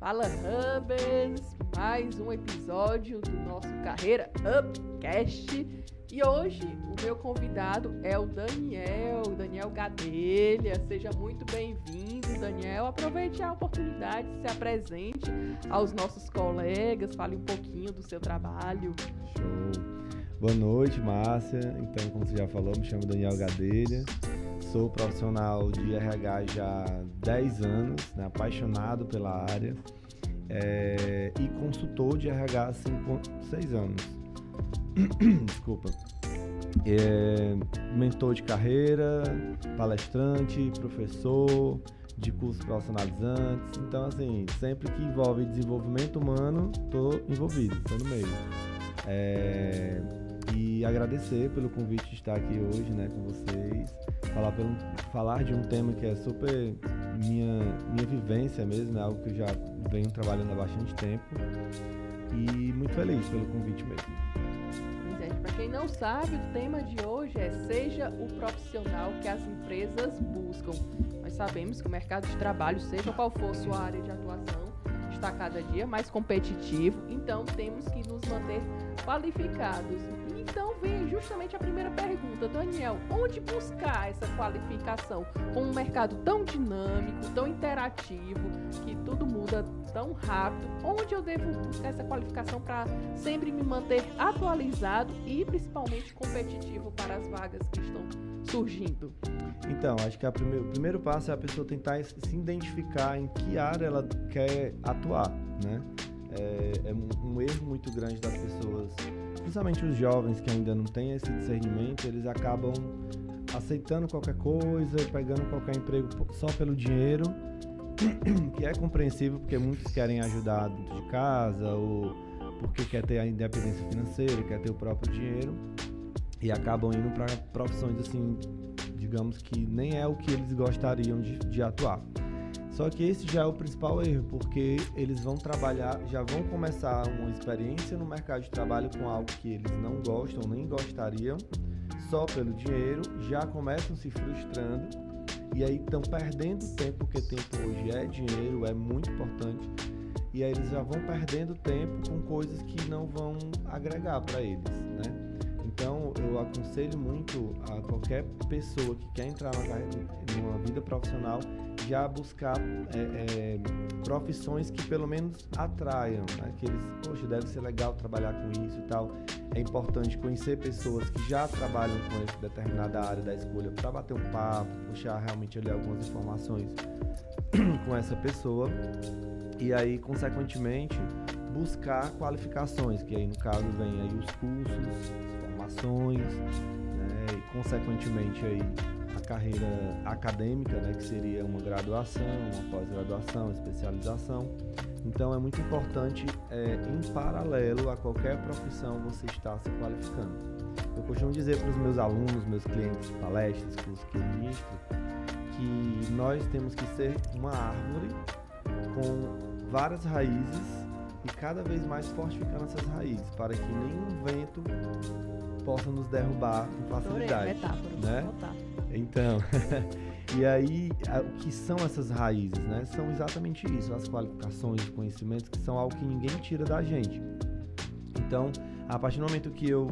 Fala Hubers, mais um episódio do nosso Carreira Upcast. E hoje o meu convidado é o Daniel Gadelha. Seja muito bem-vindo, Daniel. Aproveite a oportunidade, se apresente aos nossos colegas, fale um pouquinho do seu trabalho. Show. Boa noite, Márcia. Então, como você já falou, me chamo Daniel Gadelha. Sou profissional de RH já há 10 anos, né, apaixonado pela área, e consultor de RH há 6 anos. Desculpa. Mentor de carreira, palestrante, professor de cursos profissionalizantes. Então, assim, sempre que envolve desenvolvimento humano, estou envolvido, estou no meio. E agradecer pelo convite de estar aqui hoje, né, com vocês. Falar de um tema que é super minha vivência mesmo, é algo que eu já venho trabalhando há bastante tempo. E muito feliz pelo convite mesmo. Gente, para quem não sabe, o tema de hoje é Seja o profissional que as empresas buscam. Nós sabemos que o mercado de trabalho, seja qual for sua área de atuação, está cada dia mais competitivo, então temos que nos manter qualificados. Então vem justamente a primeira pergunta, Daniel, onde buscar essa qualificação? Com um mercado tão dinâmico, tão interativo, que tudo muda tão rápido, onde eu devo buscar essa qualificação para sempre me manter atualizado e principalmente competitivo para as vagas que estão surgindo? Então, acho que o primeiro passo é a pessoa tentar se identificar em que área ela quer atuar, né? É um erro muito grande das pessoas, principalmente os jovens que ainda não têm esse discernimento. Eles acabam aceitando qualquer coisa, pegando qualquer emprego só pelo dinheiro, que é compreensível porque muitos querem ajudar dentro de casa ou porque quer ter a independência financeira, quer ter o próprio dinheiro, e acabam indo para profissões assim, digamos que nem é o que eles gostariam de atuar. Só que esse já é o principal erro, porque eles vão trabalhar, já vão começar uma experiência no mercado de trabalho com algo que eles não gostam, nem gostariam, só pelo dinheiro, já começam se frustrando, e aí estão perdendo tempo, porque tempo hoje é dinheiro, é muito importante, e aí eles já vão perdendo tempo com coisas que não vão agregar para eles, né? Então, eu aconselho muito a qualquer pessoa que quer entrar numa vida profissional já buscar profissões que pelo menos atraiam, né? Que eles, poxa, deve ser legal trabalhar com isso e tal. É importante conhecer pessoas que já trabalham com essa determinada área da escolha para bater um papo, puxar realmente ali algumas informações com essa pessoa. E aí, consequentemente, buscar qualificações, que aí no caso vem aí os cursos, formações, né, e consequentemente aí a carreira acadêmica, né, que seria uma graduação, uma pós-graduação, especialização. Então é muito importante, em paralelo a qualquer profissão, você estar se qualificando. Eu costumo dizer para os meus alunos, meus clientes de palestras, cursos que eu ministro, que nós temos que ser uma árvore com várias raízes e cada vez mais fortificando essas raízes, para que nenhum vento possa nos derrubar com facilidade. Né? Então, e aí, o que são essas raízes, né? São exatamente isso, as qualificações, os conhecimentos, que são algo que ninguém tira da gente. Então, a partir do momento que eu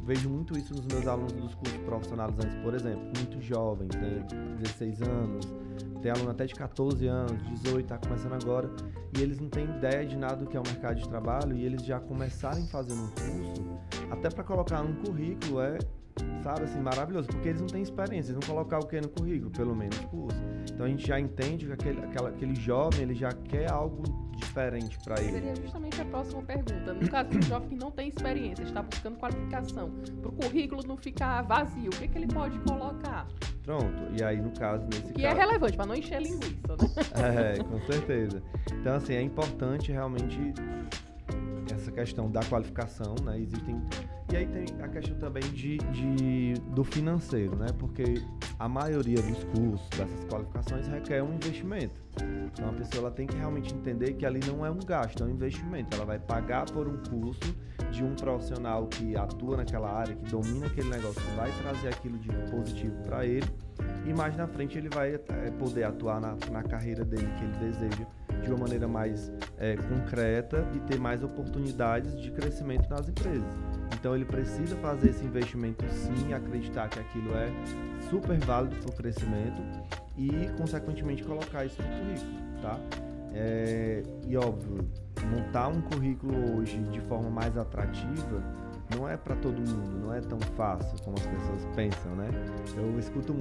vejo muito isso nos meus alunos dos cursos profissionalizantes, por exemplo, muito jovens, né? 16 anos, tem aluno até de 14 anos, 18, está começando agora, e eles não têm ideia de nada do que é o mercado de trabalho, e eles já começarem fazendo um curso, até para colocar no currículo sabe, assim, maravilhoso, porque eles não têm experiência, eles vão colocar o que no currículo, pelo menos curso. Então a gente já entende que aquele jovem, ele já quer algo diferente para ele. Seria justamente a próxima pergunta. No caso do jovem que não tem experiência, está buscando qualificação, para o currículo não ficar vazio, o que ele pode colocar? Pronto, e aí no caso, nesse que caso... é relevante, para não encher linguiça, né? Com certeza. Então, assim, é importante realmente essa questão da qualificação, né? E aí tem a questão também do financeiro, né? Porque a maioria dos cursos, dessas qualificações, requer um investimento. Então a pessoa ela tem que realmente entender que ali não é um gasto, é um investimento. Ela vai pagar por um curso de um profissional que atua naquela área, que domina aquele negócio, que vai trazer aquilo de positivo para ele, e mais na frente ele vai poder atuar na carreira dele que ele deseja de uma maneira mais concreta e ter mais oportunidades de crescimento nas empresas. Então ele precisa fazer esse investimento sim, acreditar que aquilo é super válido para o crescimento e, consequentemente, colocar isso no currículo, tá? E óbvio, montar um currículo hoje de forma mais atrativa não é para todo mundo, não é tão fácil como as pessoas pensam, né? Eu escuto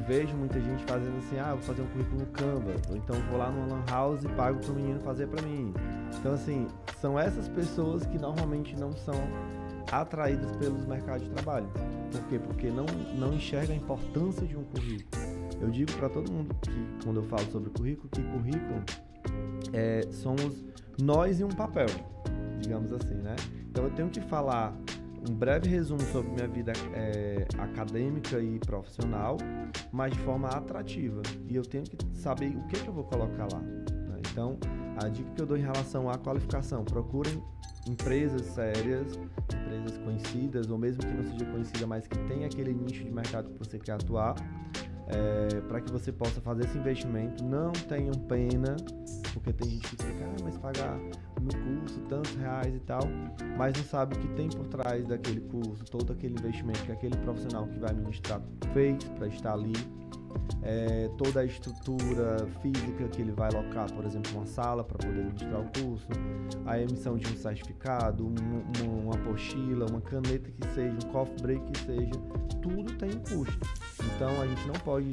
vejo muita gente fazendo assim, vou fazer um currículo no Canva, ou então vou lá no Lan House e pago para o menino fazer para mim. Então, assim, são essas pessoas que normalmente não são atraídas pelos mercados de trabalho. Por quê? Porque não enxergam a importância de um currículo. Eu digo para todo mundo que, quando eu falo sobre currículo, que currículo somos nós e um papel, digamos assim, né? Então eu tenho que falar um breve resumo sobre minha vida acadêmica e profissional, mas de forma atrativa. E eu tenho que saber o que eu vou colocar lá, né? Então, a dica que eu dou em relação à qualificação: procurem empresas sérias, empresas conhecidas, ou mesmo que não seja conhecida, mas que tenha aquele nicho de mercado que você quer atuar, para que você possa fazer esse investimento. Não tenham pena, porque tem gente que fica, mas pagar no curso tantos reais e tal, mas não sabe o que tem por trás daquele curso, todo aquele investimento que aquele profissional que vai ministrar fez para estar ali, toda a estrutura física que ele vai alocar, por exemplo, uma sala para poder ministrar o curso, a emissão de um certificado, uma apostila, uma caneta que seja, um coffee break que seja, tudo tem um custo. Então a gente não pode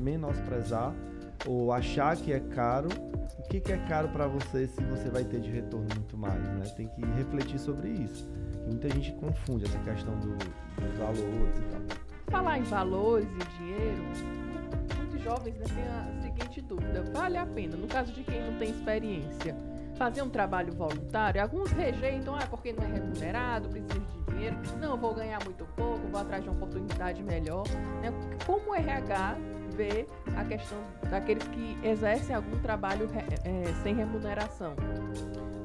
menosprezar ou achar que é caro. O que é caro para você se você vai ter de retorno muito mais, né? Tem que refletir sobre isso. Muita gente confunde essa questão dos valores e tal. Falar em valores e dinheiro, muitos jovens têm a seguinte dúvida: vale a pena, no caso de quem não tem experiência, fazer um trabalho voluntário? Alguns rejeitam, porque não é remunerado, precisa de dinheiro, não, vou ganhar muito pouco, vou atrás de uma oportunidade melhor, né? Como o RH vê a questão daqueles que exercem algum trabalho sem remuneração?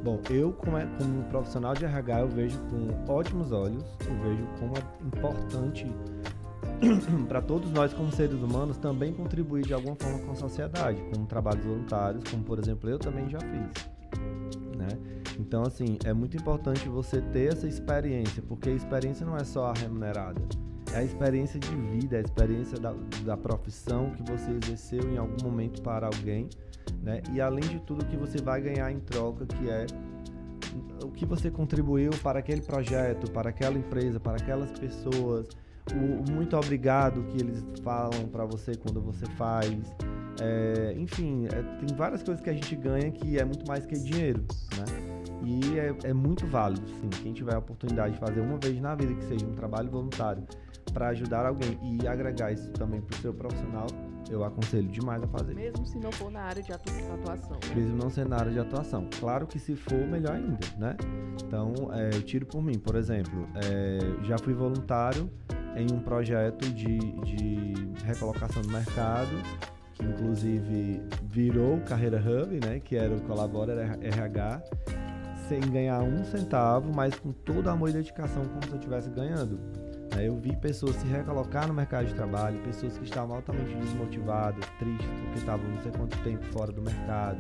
Bom, eu como profissional de RH, eu vejo com ótimos olhos, eu vejo como é importante para todos nós como seres humanos também contribuir de alguma forma com a sociedade, com trabalhos voluntários, como por exemplo eu também já fiz, né? Então assim, é muito importante você ter essa experiência, porque a experiência não é só a remunerada, é a experiência de vida, é a experiência da profissão que você exerceu em algum momento para alguém, né? E além de tudo, o que você vai ganhar em troca, que é o que você contribuiu para aquele projeto, para aquela empresa, para aquelas pessoas, o muito obrigado que eles falam para você quando você faz. Enfim, tem várias coisas que a gente ganha que é muito mais que dinheiro, né? E é muito válido, sim. Quem tiver a oportunidade de fazer uma vez na vida, que seja um trabalho voluntário, para ajudar alguém e agregar isso também para o seu profissional, eu aconselho demais a fazer. Mesmo se não for na área de atuação. Né? Mesmo não sendo na área de atuação. Claro que se for, melhor ainda, né? Então, eu tiro por mim. Por exemplo, já fui voluntário em um projeto de recolocação no mercado, que inclusive virou Carreira Hub, né? Que era o Colabora RH, sem ganhar um centavo, mas com todo amor e dedicação, como se eu estivesse ganhando. Eu vi pessoas se recolocar no mercado de trabalho, pessoas que estavam altamente desmotivadas, tristes, porque estavam não sei quanto tempo fora do mercado,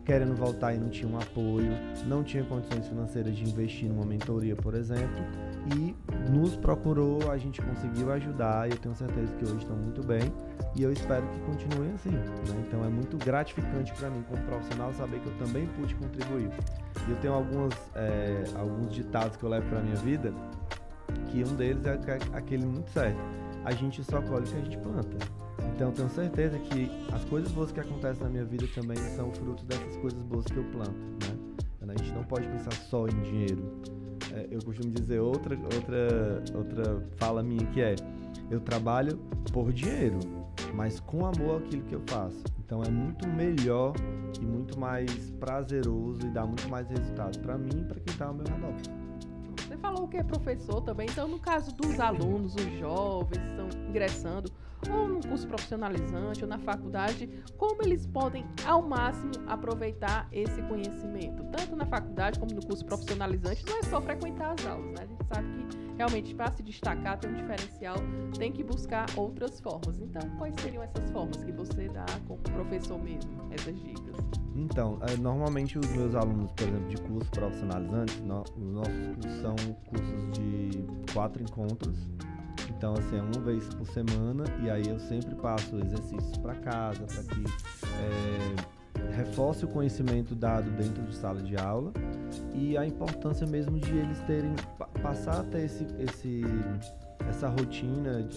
querendo voltar e não tinham apoio, não tinham condições financeiras de investir numa mentoria, por exemplo, e nos procurou, a gente conseguiu ajudar, e eu tenho certeza que hoje estão muito bem, e eu espero que continuem assim, né? Então é muito gratificante para mim, como profissional, saber que eu também pude contribuir. E eu tenho alguns ditados que eu levo para minha vida, que um deles é aquele muito certo: a gente só colhe o que a gente planta. Então eu tenho certeza que as coisas boas que acontecem na minha vida também são fruto dessas coisas boas que eu planto, né? A gente não pode pensar só em dinheiro. Eu costumo dizer outra fala minha, que eu trabalho por dinheiro, mas com amor àquilo que eu faço. Então é muito melhor e muito mais prazeroso e dá muito mais resultado para mim e para quem está ao meu redor. Você falou que é professor também, então no caso dos alunos, os jovens que estão ingressando ou no curso profissionalizante ou na faculdade, como eles podem ao máximo aproveitar esse conhecimento? Tanto na faculdade como no curso profissionalizante, não é só frequentar as aulas, né? A gente sabe que realmente para se destacar, ter um diferencial, tem que buscar outras formas. Então, quais seriam essas formas que você dá como professor mesmo, essas dicas? Então, normalmente os meus alunos, por exemplo, de cursos profissionalizantes, os nossos cursos são cursos de 4 encontros. Então, assim, é uma vez por semana, e aí eu sempre passo exercícios para casa, para que reforce o conhecimento dado dentro de sala de aula e a importância mesmo de eles passar a ter essa rotina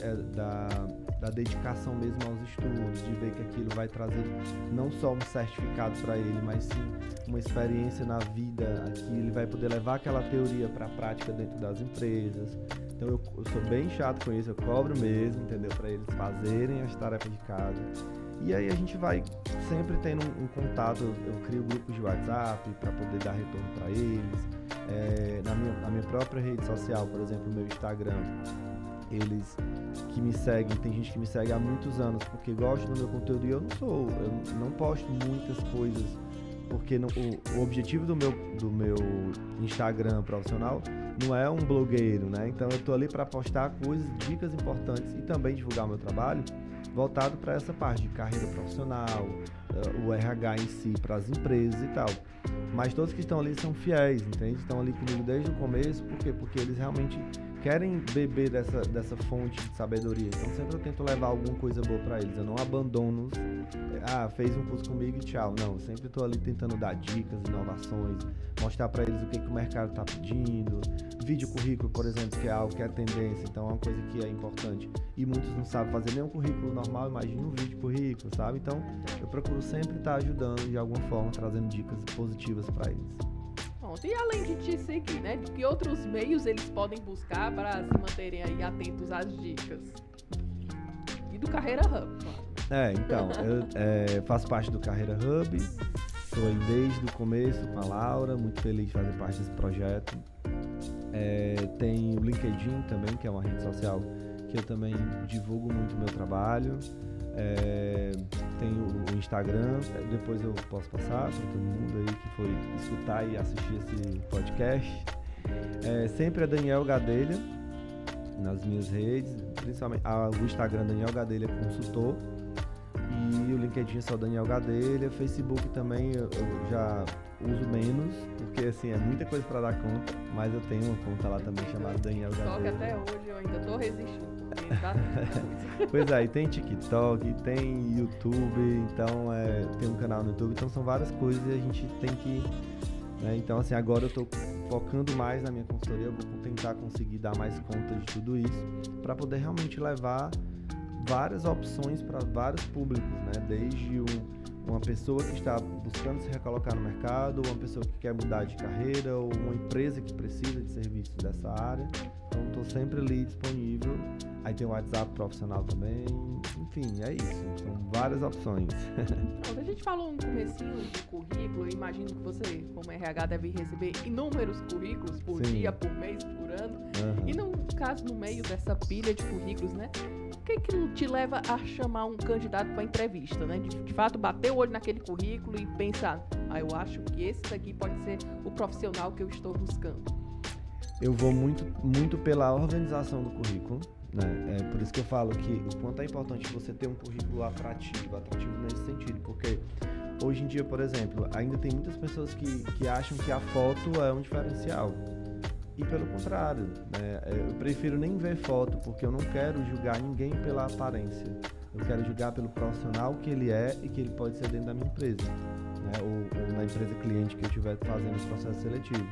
da dedicação mesmo aos estudos, de ver que aquilo vai trazer não só um certificado para ele, mas sim uma experiência na vida, que ele vai poder levar aquela teoria para a prática dentro das empresas. Então eu sou bem chato com isso, eu cobro mesmo, entendeu? Para eles fazerem as tarefas de casa. E aí a gente vai sempre tendo um contato, eu crio grupos de WhatsApp para poder dar retorno para eles. Na minha própria rede social, por exemplo, o meu Instagram, eles que me seguem, tem gente que me segue há muitos anos porque gosta do meu conteúdo e eu não posto muitas coisas, porque o objetivo do meu Instagram profissional não é um blogueiro, né? Então eu tô ali para postar coisas, dicas importantes e também divulgar o meu trabalho voltado para essa parte de carreira profissional, o RH em si, para as empresas e tal. Mas todos que estão ali são fiéis, entende? Estão ali comigo desde o começo, por quê? Porque eles realmente querem beber dessa fonte de sabedoria. Então sempre eu tento levar alguma coisa boa para eles. Eu não abandono-os. Fez um curso comigo e tchau. Não, eu sempre estou ali tentando dar dicas, inovações, mostrar para eles o que o mercado está pedindo. Vídeo currículo, por exemplo, que é algo que é tendência, então é uma coisa que é importante. E muitos não sabem fazer nem um currículo normal, imagina um vídeo currículo, sabe? Então eu procuro sempre estar ajudando de alguma forma, trazendo dicas positivas para eles. E além de te seguir, né? De que outros meios eles podem buscar para se manterem aí atentos às dicas? E do Carreira Hub, claro. Então, eu faço parte do Carreira Hub, estou aí desde o começo com a Laura, muito feliz de fazer parte desse projeto. Tem o LinkedIn também, que é uma rede social que eu também divulgo muito o meu trabalho. Tem o Instagram, depois eu posso passar para todo mundo aí que foi escutar e assistir esse podcast. Sempre é Daniel Gadelha nas minhas redes, principalmente o Instagram Daniel Gadelha Consultor e o LinkedIn é só Daniel Gadelha. Facebook também eu já uso menos, porque assim é muita coisa para dar conta, mas eu tenho uma conta lá também chamada Daniel Gadelha. Só que até hoje eu ainda tô resistindo. Pois é, e tem TikTok, tem YouTube, então tem um canal no YouTube, então são várias coisas e a gente tem que, né? Então assim, agora eu tô focando mais na minha consultoria, eu vou tentar conseguir dar mais conta de tudo isso, para poder realmente levar várias opções para vários públicos, né? Desde uma pessoa que está buscando se recolocar no mercado, uma pessoa que quer mudar de carreira, ou uma empresa que precisa de serviços dessa área. Então estou sempre ali disponível. Aí tem o WhatsApp profissional também. Enfim, é isso. São várias opções. A gente falou um comecinho de currículo. Eu imagino que você, como RH, deve receber inúmeros currículos por dia, por mês, por ano. Uhum. E no caso, no meio dessa pilha de currículos, né? O que te leva a chamar um candidato para entrevista, né? De fato, bater o olho naquele currículo e pensar, eu acho que esse daqui pode ser o profissional que eu estou buscando. Eu vou muito pela organização do currículo, né? É por isso que eu falo que o quanto é importante você ter um currículo atrativo nesse sentido, porque hoje em dia, por exemplo, ainda tem muitas pessoas que acham que a foto é um diferencial. E pelo contrário, né? Eu prefiro nem ver foto, porque eu não quero julgar ninguém pela aparência. Eu quero julgar pelo profissional que ele é e que ele pode ser dentro da minha empresa, né? Ou na empresa cliente que eu estiver fazendo o processo seletivo.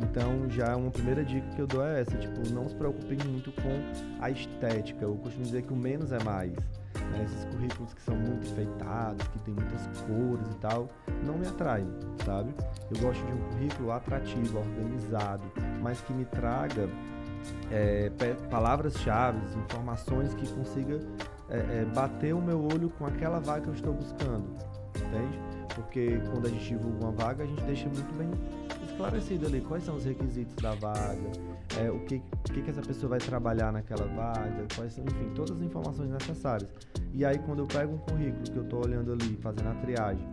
Então, já uma primeira dica que eu dou é essa, tipo, não se preocupem muito com a estética. Eu costumo dizer que o menos é mais. Né? Esses currículos que são muito enfeitados, que tem muitas cores e tal, não me atraem, sabe? Eu gosto de um currículo atrativo, organizado, mas que me traga palavras-chave, informações que consiga bater o meu olho com aquela vaga que eu estou buscando, entende? Porque quando a gente divulga uma vaga, a gente deixa muito bem esclarecido ali quais são os requisitos da vaga, o que essa pessoa vai trabalhar naquela vaga, quais são, enfim, todas as informações necessárias. E aí quando eu pego um currículo que eu estou olhando ali, fazendo a triagem,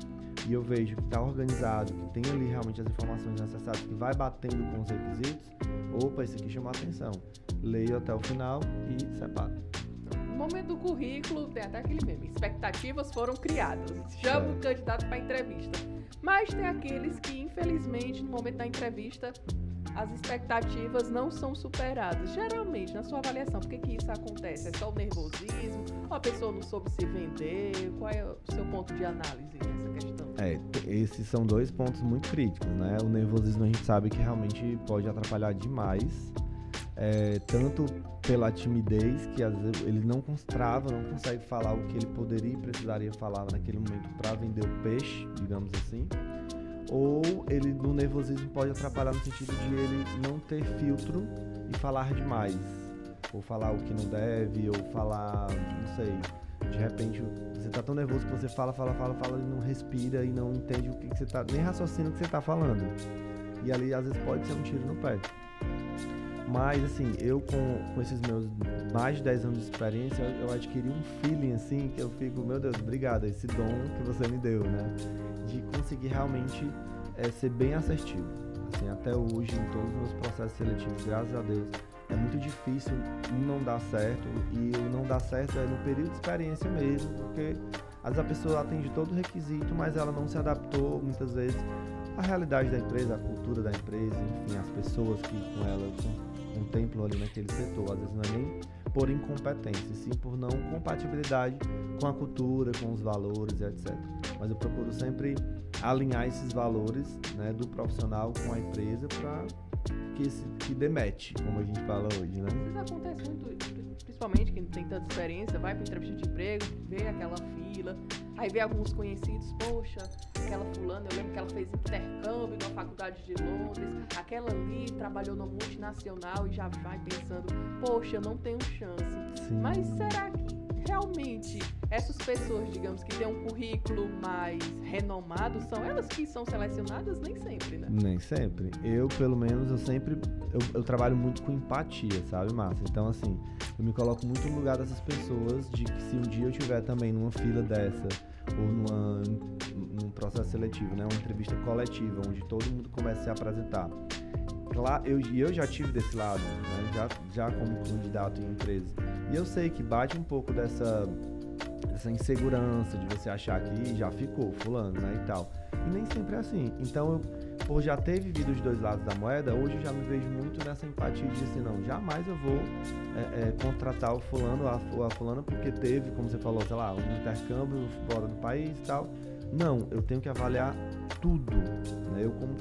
e eu vejo que está organizado, que tem ali realmente as informações necessárias, que vai batendo com os requisitos, opa, esse aqui chamou a atenção. Leio até o final e separo. no momento do currículo, tem até aquele meme, expectativas foram criadas. Chama o candidato para entrevista. Mas tem aqueles que, infelizmente, no momento da entrevista, as expectativas não são superadas. Geralmente, na sua avaliação, por que isso acontece? É só o nervosismo? Ou a pessoa não soube se vender? Qual é o seu ponto de análise nessa questão? Esses são 2 pontos muito críticos, né? O nervosismo a gente sabe que realmente pode atrapalhar demais, tanto pela timidez, que às vezes ele não consegue falar o que ele poderia e precisaria falar naquele momento para vender o peixe, digamos assim. Ou ele, no nervosismo, pode atrapalhar no sentido de ele não ter filtro e falar demais. Ou falar o que não deve, ou falar, não sei, de repente você tá tão nervoso que você fala e não respira e não entende o que você tá, nem raciocina o que você tá falando. E ali, às vezes, pode ser um tiro no pé. Mas, assim, eu com esses meus mais de 10 anos de experiência, eu adquiri um feeling, assim, que eu fico, meu Deus, obrigado, esse dom que você me deu, né? De conseguir realmente ser bem assertivo. Assim, até hoje, em todos os meus processos seletivos, graças a Deus, é muito difícil não dar certo. E o não dar certo é no período de experiência mesmo, porque às vezes a pessoa atende todo o requisito, mas ela não se adaptou, muitas vezes, à realidade da empresa, à cultura da empresa, enfim, as pessoas que com ela contemplam ali naquele setor. Às vezes não é nem por incompetência, sim por não compatibilidade com a cultura, com os valores, etc. Mas eu procuro sempre alinhar esses valores, né, do profissional com a empresa para que demete, como a gente fala hoje, né? Isso acontece muito, principalmente quem não tem tanta experiência, vai para entrevista de emprego, vê aquela fila, aí vê alguns conhecidos, poxa, aquela fulana, eu lembro que ela fez intercâmbio na faculdade de Londres, aquela ali trabalhou numa multinacional e já vai pensando, poxa, eu não tenho chance. Sim. Mas será que realmente essas pessoas, digamos, que têm um currículo mais renomado, são elas que são selecionadas? Nem sempre, né? Nem sempre. Eu, pelo menos, eu trabalho muito com empatia, sabe, Márcia? Então, assim, eu me coloco muito no lugar dessas pessoas, de que se um dia eu estiver também numa fila dessa, ou num processo seletivo, né, uma entrevista coletiva, onde todo mundo começa a se apresentar. Claro, eu já tive desse lado, né, já como candidato em empresa. E eu sei que bate um pouco dessa insegurança de você achar que já ficou fulano, né, e tal. E nem sempre é assim. Então, por já ter vivido os 2 lados da moeda, hoje eu já me vejo muito nessa empatia de assim, não, jamais eu vou contratar o fulano ou a fulana porque teve, como você falou, sei lá, um intercâmbio fora do país e tal. Não, eu tenho que avaliar tudo, né? Eu como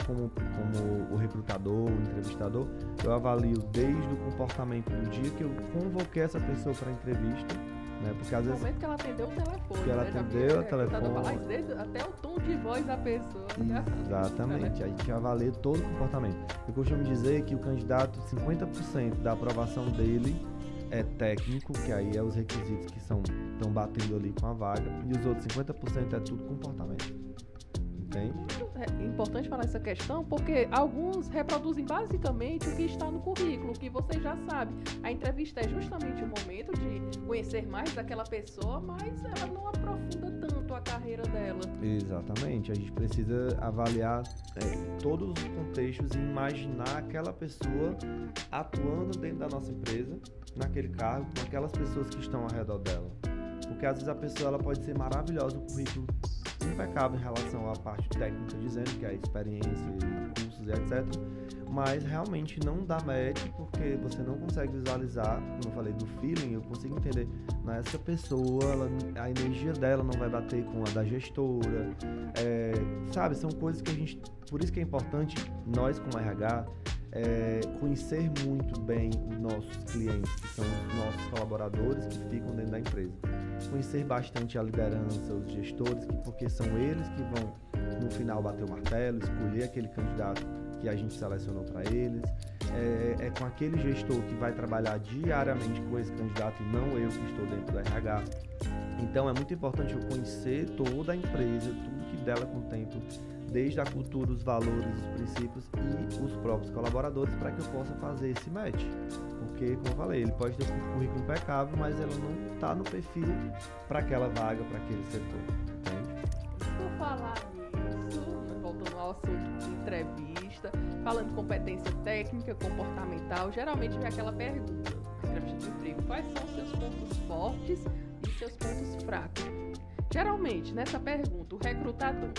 o recrutador, o entrevistador, eu avalio desde o comportamento do dia que eu convoquei essa pessoa para a entrevista, né? Porque às vezes... No momento que ela atendeu o telefone. Que ela atendeu o telefone. Falar até o tom de voz da pessoa. Exatamente, a gente avalia todo o comportamento. Eu costumo dizer que o candidato, 50% da aprovação dele é técnico, que aí é os requisitos que estão batendo ali com a vaga, e os outros 50% é tudo comportamento. Entende? É importante falar essa questão, porque alguns reproduzem basicamente o que está no currículo, o que você já sabe. A entrevista é justamente o momento de conhecer mais daquela pessoa, mas ela não aprofunda tanto a carreira dela. Exatamente, a gente precisa avaliar todos os contextos e imaginar aquela pessoa atuando dentro da nossa empresa, naquele cargo, com aquelas pessoas que estão ao redor dela. Porque às vezes a pessoa ela pode ser maravilhosa, o currículo impecável em relação à parte técnica, dizendo que é a experiência, cursos e etc. Mas realmente não dá match porque você não consegue visualizar, como eu falei, do feeling, eu consigo entender, mas essa pessoa, a energia dela não vai bater com a da gestora, sabe? São coisas que a gente, por isso que é importante nós como RH, conhecer muito bem os nossos clientes, que são os nossos colaboradores que ficam dentro da empresa. Conhecer bastante a liderança, os gestores, porque são eles que vão, no final, bater o martelo, escolher aquele candidato que a gente selecionou para eles. É com aquele gestor que vai trabalhar diariamente com esse candidato e não eu que estou dentro do RH. Então, é muito importante eu conhecer toda a empresa, tudo que dela contempla, desde a cultura, os valores, os princípios e os próprios colaboradores, para que eu possa fazer esse match. Porque, como eu falei, ele pode ter um currículo impecável, mas ela não está no perfil para aquela vaga, para aquele setor. Entende? Por falar nisso, voltando ao assunto de entrevista, falando de competência técnica, comportamental, geralmente vem aquela pergunta: entrevista de emprego, quais são os seus pontos fortes e seus pontos fracos? Geralmente, nessa pergunta, o recrutador,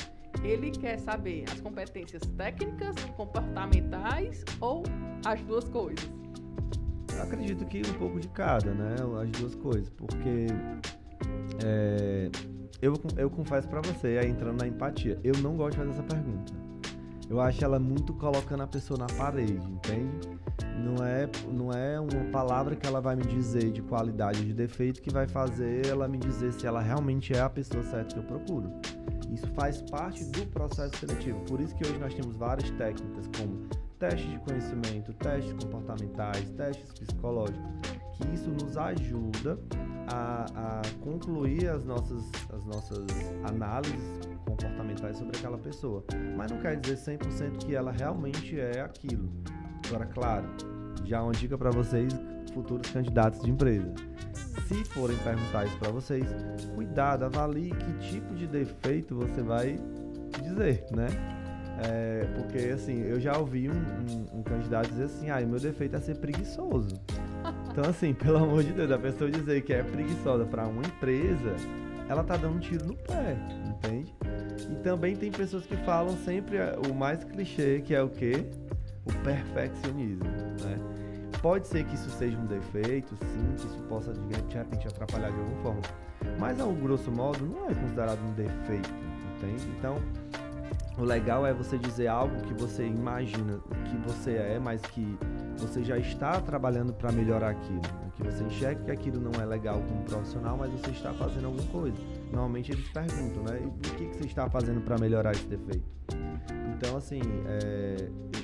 ele quer saber as competências técnicas, comportamentais ou as duas coisas? Eu acredito que um pouco de cada, né? As duas coisas, porque eu confesso pra você, aí entrando na empatia, eu não gosto de fazer essa pergunta. Eu acho ela muito colocando a pessoa na parede, entende? Não é uma palavra que ela vai me dizer de qualidade ou de defeito que vai fazer ela me dizer se ela realmente é a pessoa certa que eu procuro. Isso faz parte do processo seletivo. Por isso que hoje nós temos várias técnicas como testes de conhecimento, testes comportamentais, testes psicológicos, que isso nos ajuda a concluir as nossas análises comportamentais sobre aquela pessoa. Mas não quer dizer 100% que ela realmente é aquilo. Agora, claro, já uma dica para vocês, futuros candidatos de empresa. Se forem perguntar isso para vocês, cuidado, avalie que tipo de defeito você vai dizer, né? Porque, assim, eu já ouvi um candidato dizer assim, o meu defeito é ser preguiçoso. Então, assim, pelo amor de Deus, a pessoa dizer que é preguiçosa para uma empresa, ela tá dando um tiro no pé, entende? E também tem pessoas que falam sempre o mais clichê, que é o quê? O perfeccionismo, né? Pode ser que isso seja um defeito, sim, que isso possa, de repente, atrapalhar de alguma forma. Mas, ao grosso modo, não é considerado um defeito, entende? Então, o legal é você dizer algo que você imagina que você é, mas que você já está trabalhando para melhorar aquilo. Né? Que você enxerga que aquilo não é legal como profissional, mas você está fazendo alguma coisa. Normalmente eles perguntam, né? E o que você está fazendo para melhorar esse defeito? Então, assim,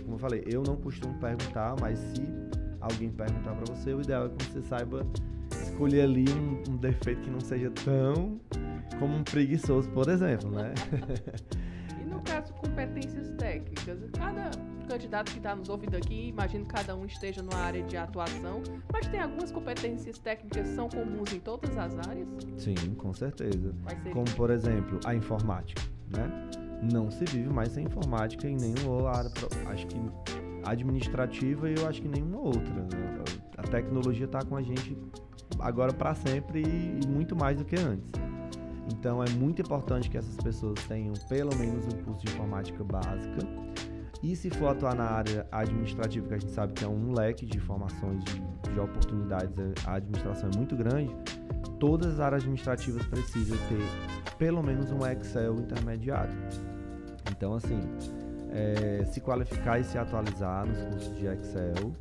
como eu falei, eu não costumo perguntar, mas se alguém perguntar para você, o ideal é que você saiba escolher ali um defeito que não seja tão como um preguiçoso, por exemplo, né? E no caso, competências técnicas, cada candidato que está nos ouvindo aqui, imagino que cada um esteja numa área de atuação, mas tem algumas competências técnicas que são comuns em todas as áreas? Sim, com certeza. Como, por exemplo, a informática, né? Não se vive mais sem informática em nenhuma área, acho que administrativa e eu acho que nenhuma outra. Né? A tecnologia está com a gente agora para sempre e muito mais do que antes. Então é muito importante que essas pessoas tenham pelo menos um curso de informática básica. E se for atuar na área administrativa, que a gente sabe que é um leque de informações, de oportunidades, a administração é muito grande, todas as áreas administrativas precisam ter pelo menos um Excel intermediário. Então, assim, se qualificar e se atualizar nos cursos de Excel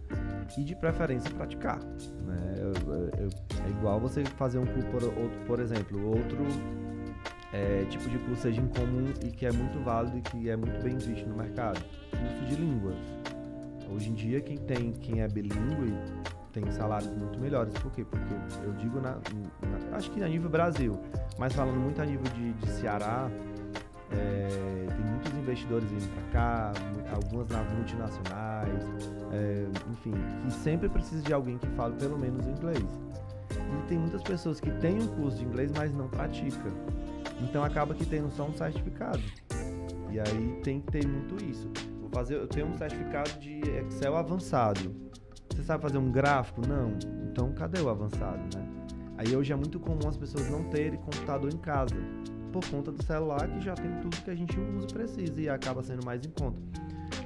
e, de preferência, praticar. Né? É igual você fazer um curso, por exemplo, outro tipo de curso seja incomum e que é muito válido e que é muito bem visto no mercado. Curso de línguas. Hoje em dia, quem é bilíngue tem salários muito melhores. Por quê? Porque eu digo, acho que a nível Brasil, mas falando muito a nível de Ceará, tem muitos investidores vindo para cá, algumas multinacionais, enfim, que sempre precisa de alguém que fale pelo menos inglês. E tem muitas pessoas que têm um curso de inglês, mas não praticam. Então acaba que tendo só um certificado. E aí tem que ter muito isso. Eu tenho um certificado de Excel avançado. Você sabe fazer um gráfico? Não. Então cadê o avançado, né? Aí hoje é muito comum as pessoas não terem computador em casa, por conta do celular que já tem tudo que a gente usa e precisa e acaba sendo mais em conta.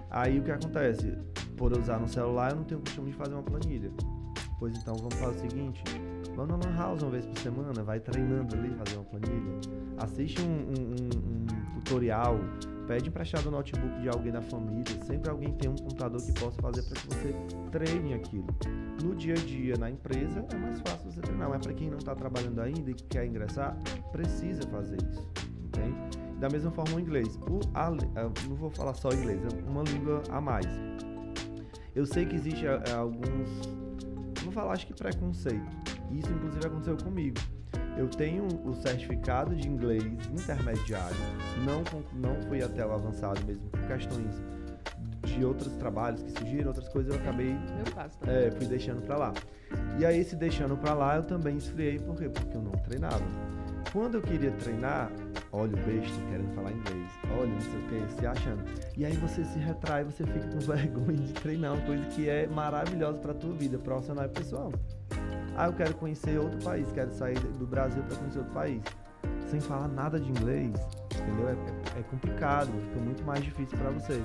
Aí o que acontece? Por eu usar no celular eu não tenho o costume de fazer uma planilha. Pois então vamos fazer o seguinte, vamos na Lan House uma vez por semana, vai treinando ali, fazer uma planilha, assiste um tutorial, pede emprestado o notebook de alguém da família, sempre alguém tem um computador que possa fazer para que você treine aquilo. No dia a dia, na empresa, é mais fácil você treinar, mas para quem não está trabalhando ainda e quer ingressar, precisa fazer isso, entende? Da mesma forma o inglês, não vou falar só inglês, é uma língua a mais. Eu sei que existe alguns, vou falar acho que preconceito, isso inclusive aconteceu comigo. Eu tenho o certificado de inglês intermediário, não fui até o avançado mesmo, por questões de outros trabalhos que surgiram, outras coisas eu acabei, fui deixando pra lá. E aí, se deixando pra lá, eu também esfriei, por quê? Porque eu não treinava. Quando eu queria treinar, olha o besta querendo falar inglês, olha não sei o que, se achando. E aí você se retrai, você fica com vergonha de treinar uma coisa que é maravilhosa pra tua vida profissional e pessoal. eu quero conhecer outro país, quero sair do Brasil para conhecer outro país. Sem falar nada de inglês, entendeu? É complicado, fica muito mais difícil para você.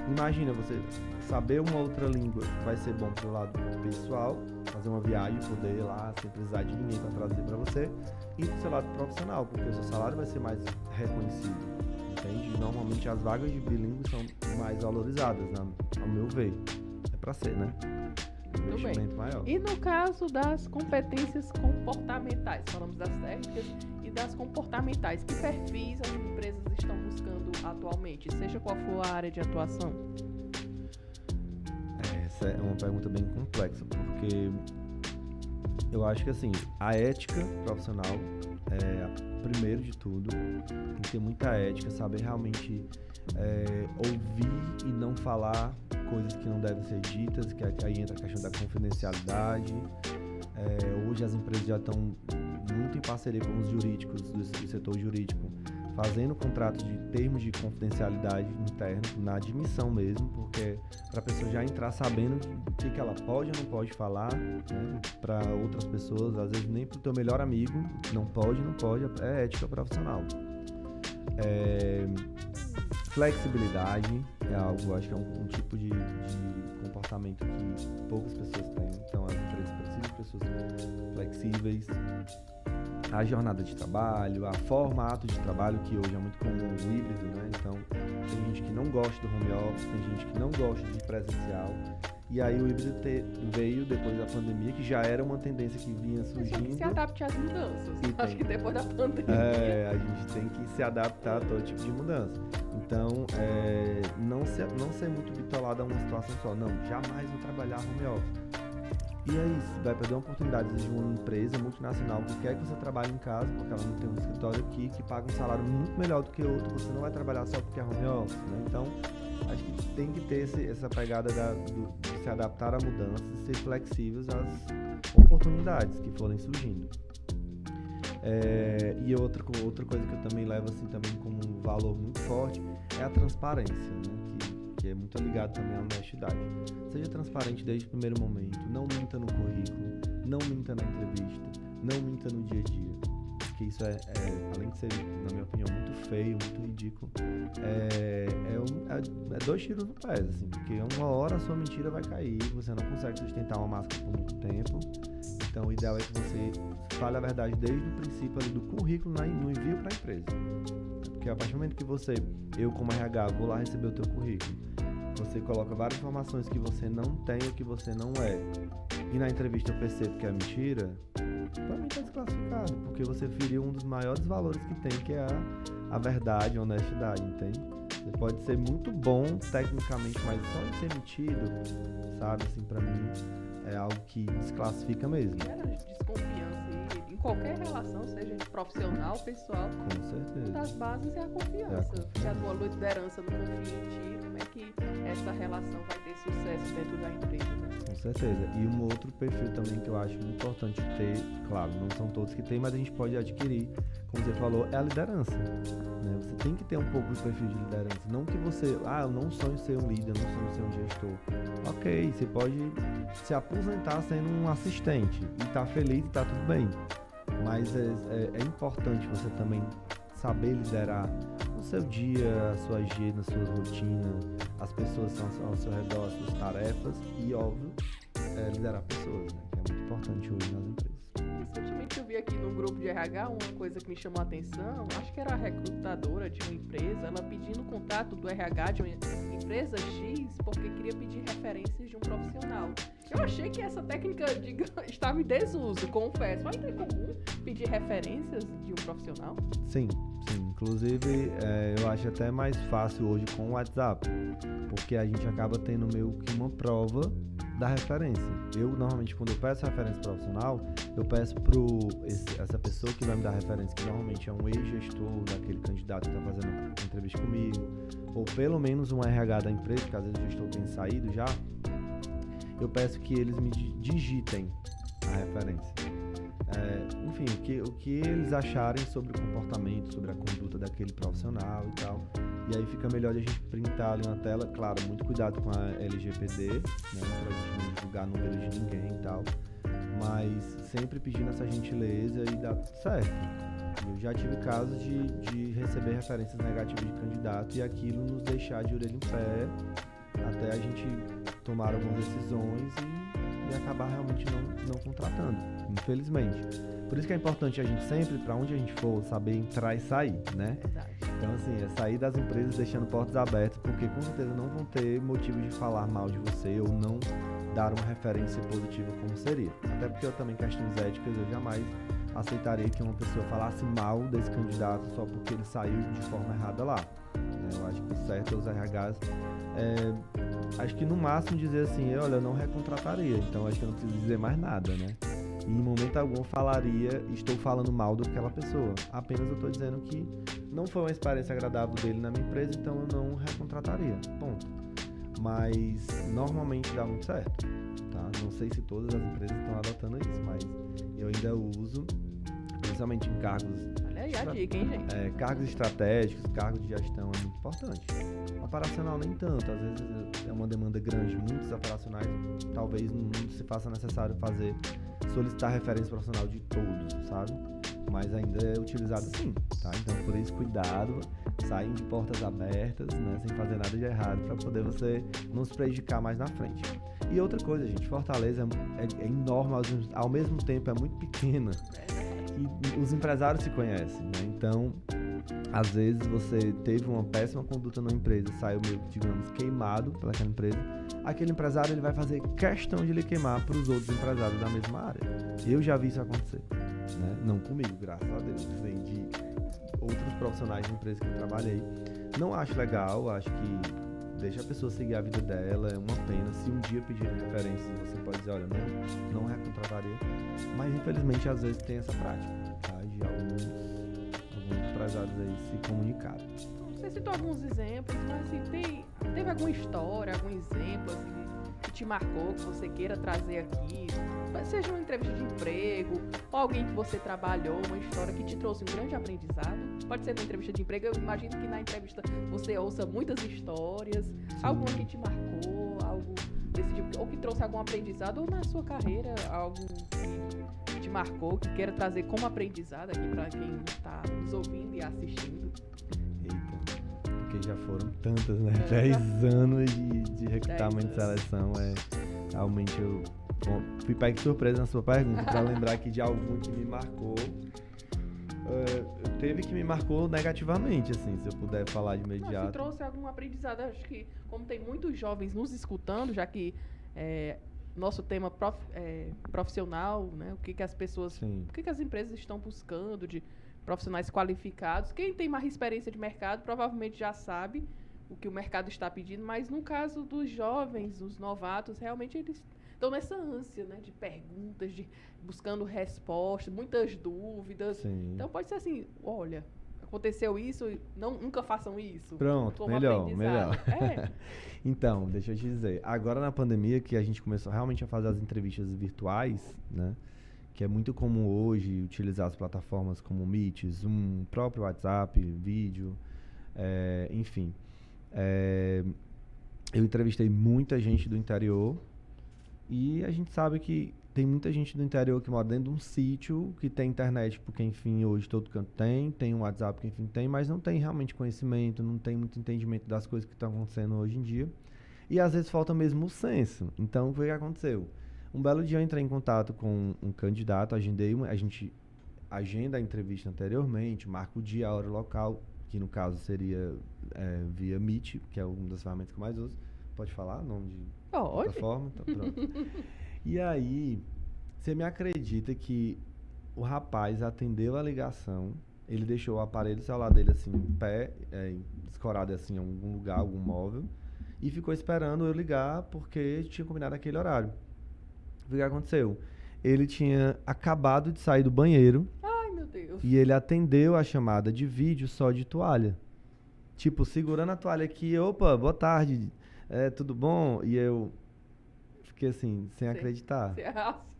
Imagina você saber uma outra língua, que vai ser bom pro lado pessoal, fazer uma viagem, poder ir lá sem precisar de ninguém para traduzir para você, e pro seu lado profissional, porque o seu salário vai ser mais reconhecido, entende? Normalmente as vagas de bilíngue são mais valorizadas, ao meu ver. É para ser, né? Investimento maior. E no caso das competências comportamentais, falamos das técnicas e das comportamentais, que perfis as empresas estão buscando atualmente, seja qual for a área de atuação? Essa é uma pergunta bem complexa, porque eu acho que assim, a ética profissional é primeiro de tudo, tem que ter muita ética, saber realmente ouvir e não falar coisas que não devem ser ditas, que aí entra a questão da confidencialidade. Hoje as empresas já estão muito em parceria com os jurídicos, do setor jurídico, fazendo contratos de termos de confidencialidade interno, na admissão mesmo, porque para a pessoa já entrar sabendo o que ela pode ou não pode falar, né, para outras pessoas, às vezes nem para o teu melhor amigo, não pode, é ética profissional. Flexibilidade é algo, acho que é um tipo de comportamento que poucas pessoas têm, então as empresas precisam de pessoas flexíveis. A jornada de trabalho, a formato de trabalho, que hoje é muito comum, o híbrido, né? Então, tem gente que não gosta do home office, tem gente que não gosta de presencial, e aí o híbrido veio depois da pandemia, que já era uma tendência que vinha surgindo. A gente se adapte às mudanças. Acho que depois da pandemia. A gente tem que se adaptar a todo tipo de mudança. Então, não ser muito bitolado a uma situação só. Não, jamais vou trabalhar home office. E aí, vai perder uma oportunidade de uma empresa multinacional que quer que você trabalhe em casa, porque ela não tem um escritório aqui, que paga um salário muito melhor do que outro, você não vai trabalhar só porque é home office, né? Então, acho que tem que ter essa pegada de se adaptar à mudança e ser flexíveis às oportunidades que forem surgindo. E outra coisa que eu também levo assim, também como um valor muito forte é a transparência, né? Que é muito ligado também à honestidade. Seja transparente desde o primeiro momento, não minta no currículo, não minta na entrevista, não minta no dia a dia. Porque isso além de ser, na minha opinião, muito feio, muito ridículo, é 2 tiros no pé, assim, porque uma hora a sua mentira vai cair, você não consegue sustentar uma máscara por muito tempo. Então o ideal é que você fale a verdade desde o princípio ali do currículo no envio para a empresa. Porque a partir do momento que eu como RH, vou lá receber o teu currículo, você coloca várias informações que você não tem ou que você não é, e na entrevista eu percebo que é mentira, pra mim tá desclassificado, porque você feriu um dos maiores valores que tem, que é a verdade, a honestidade, entende? Você pode ser muito bom tecnicamente, mas só em ser mentido, sabe, assim, pra mim é algo que desclassifica mesmo. Gera desconfiança em qualquer relação, seja profissional, pessoal. Com certeza. Uma das bases é a confiança. Se a tua liderança não confia em ti, como é que essa relação vai ter sucesso dentro da empresa, né? Com certeza. E um outro perfil também que eu acho importante ter, claro, não são todos que tem, mas a gente pode adquirir, como você falou, é a liderança, né? Você tem que ter um pouco de perfil de liderança. Não que você, eu não sonho ser um líder, não sonho ser um gestor. Ok, você pode se aposentar sendo um assistente e tá feliz e tá tudo bem. Mas é importante você também saber liderar o seu dia, a sua agenda, a sua rotina, as pessoas que estão ao seu redor, as suas tarefas e, óbvio, liderar pessoas, né? Que é muito importante hoje nas empresas. Recentemente eu vi aqui no grupo de RH uma coisa que me chamou a atenção, acho que era a recrutadora de uma empresa, ela pedindo o contato do RH de uma empresa X porque queria pedir referências de um profissional. Eu achei que essa técnica estava em desuso, confesso. Ainda é comum pedir referências de um profissional? Sim. Inclusive, eu acho até mais fácil hoje com o WhatsApp, porque a gente acaba tendo meio que uma prova da referência. Eu, normalmente, quando eu peço referência profissional, eu peço essa pessoa que vai me dar referência, que normalmente é um ex-gestor daquele candidato que está fazendo entrevista comigo, ou pelo menos um RH da empresa, que às vezes o gestor tem saído já, eu peço que eles me digitem a referência. Enfim, o que eles acharem sobre o comportamento, sobre a conduta daquele profissional e tal. E aí fica melhor de a gente printar ali na tela, claro, muito cuidado com a LGPD, né, pra gente não divulgar números de ninguém e tal. mas sempre pedindo essa gentileza e dá tudo certo. Eu já tive casos de receber referências negativas de candidato e aquilo nos deixar de orelha em pé até a gente tomar algumas decisões e acabar realmente não contratando, infelizmente. Por isso que é importante a gente sempre, para onde a gente for, saber entrar e sair, né? Verdade. Então, assim, é sair das empresas deixando portas abertas, porque com certeza não vão ter motivo de falar mal de você ou não dar uma referência positiva como seria. Até porque eu também, questões éticas, eu jamais aceitaria que uma pessoa falasse mal desse candidato só porque ele saiu de forma errada lá. Eu acho que o certo é os RHs, acho que no máximo dizer assim, olha, eu não recontrataria, então acho que eu não preciso dizer mais nada, né? E em momento algum eu falaria, estou falando mal daquela pessoa. Apenas eu estou dizendo que não foi uma experiência agradável dele na minha empresa, então eu não recontrataria. Ponto. Mas normalmente dá muito certo, tá? Não sei se todas as empresas estão adotando isso, mas eu ainda uso, principalmente em cargos... Olha aí a dica, hein, gente? Cargos estratégicos, cargos de gestão é muito importante. Operacional nem tanto, às vezes é uma demanda grande, muitos operacionais talvez não se faça necessário solicitar referência profissional de todos, sabe? Mas ainda é utilizado sim, tá? Então por isso cuidado, saem de portas abertas, né? Sem fazer nada de errado para poder você não se prejudicar mais na frente. E outra coisa, gente, Fortaleza é enorme, ao mesmo tempo é muito pequena. E os empresários se conhecem, né? Então, às vezes você teve uma péssima conduta na empresa, saiu meio, digamos, queimado pelaquela empresa, aquele empresário ele vai fazer questão de lhe queimar para os outros empresários da mesma área. Eu já vi isso acontecer, né? Não comigo, graças a Deus, vem de outros profissionais de empresa que eu trabalhei. Não acho legal, acho que deixa a pessoa seguir a vida dela, é uma pena. Se um dia pedirem referências, você pode dizer, olha, não recontrataria. Mas infelizmente às vezes tem essa prática, tá? De alguns empresários aí se comunicarem. Você citou alguns exemplos, mas assim, teve alguma história, algum exemplo assim, que te marcou, que você queira trazer aqui? Seja uma entrevista de emprego, ou alguém que você trabalhou, uma história que te trouxe um grande aprendizado. Pode ser na entrevista de emprego, eu imagino que na entrevista você ouça muitas histórias. Sim. Alguma que te marcou, algo desse tipo, ou que trouxe algum aprendizado, ou na sua carreira, algo que te marcou, que queira trazer como aprendizado aqui para quem está nos ouvindo e assistindo. Eita, porque já foram tantas, né? 10 anos de recrutamento e seleção, realmente fui pego de surpresa na sua pergunta, para lembrar aqui de algum que me marcou. Teve que me marcou negativamente, assim, se eu puder falar de imediato. Se trouxe algum aprendizado, acho que como tem muitos jovens nos escutando, já que nosso tema profissional, né, o que as pessoas, o que as empresas estão buscando de profissionais qualificados. Quem tem mais experiência de mercado provavelmente já sabe o que o mercado está pedindo, mas no caso dos jovens, os novatos, realmente eles estão nessa ânsia, né, de perguntas, buscando respostas, muitas dúvidas. Sim. Então pode ser assim, olha, aconteceu isso, nunca façam isso. Pronto, melhor. Então, deixa eu te dizer, agora na pandemia que a gente começou realmente a fazer as entrevistas virtuais, né, que é muito comum hoje utilizar as plataformas como Meet, Zoom, próprio WhatsApp, vídeo, enfim. Eu entrevistei muita gente do interior e a gente sabe que tem muita gente do interior que mora dentro de um sítio, que tem internet, porque enfim, hoje todo canto tem um WhatsApp que enfim tem, mas não tem realmente conhecimento, não tem muito entendimento das coisas que estão acontecendo hoje em dia. E às vezes falta mesmo o senso. Então, o que aconteceu? Um belo dia eu entrei em contato com um candidato, a gente agenda a entrevista anteriormente, marca o dia, a hora, o local, que no caso seria via Meet, que é uma das ferramentas que eu mais uso. Pode falar o nome de plataforma? Então, pronto. E aí, você me acredita que o rapaz atendeu a ligação, ele deixou o aparelho celular dele assim, em pé, escorado assim, em algum lugar, algum móvel, e ficou esperando eu ligar porque tinha combinado aquele horário. O que aconteceu? Ele tinha acabado de sair do banheiro. Ai, meu Deus. E ele atendeu a chamada de vídeo só de toalha. Tipo, segurando a toalha aqui, opa, boa tarde, tudo bom? E eu fiquei assim, sem acreditar.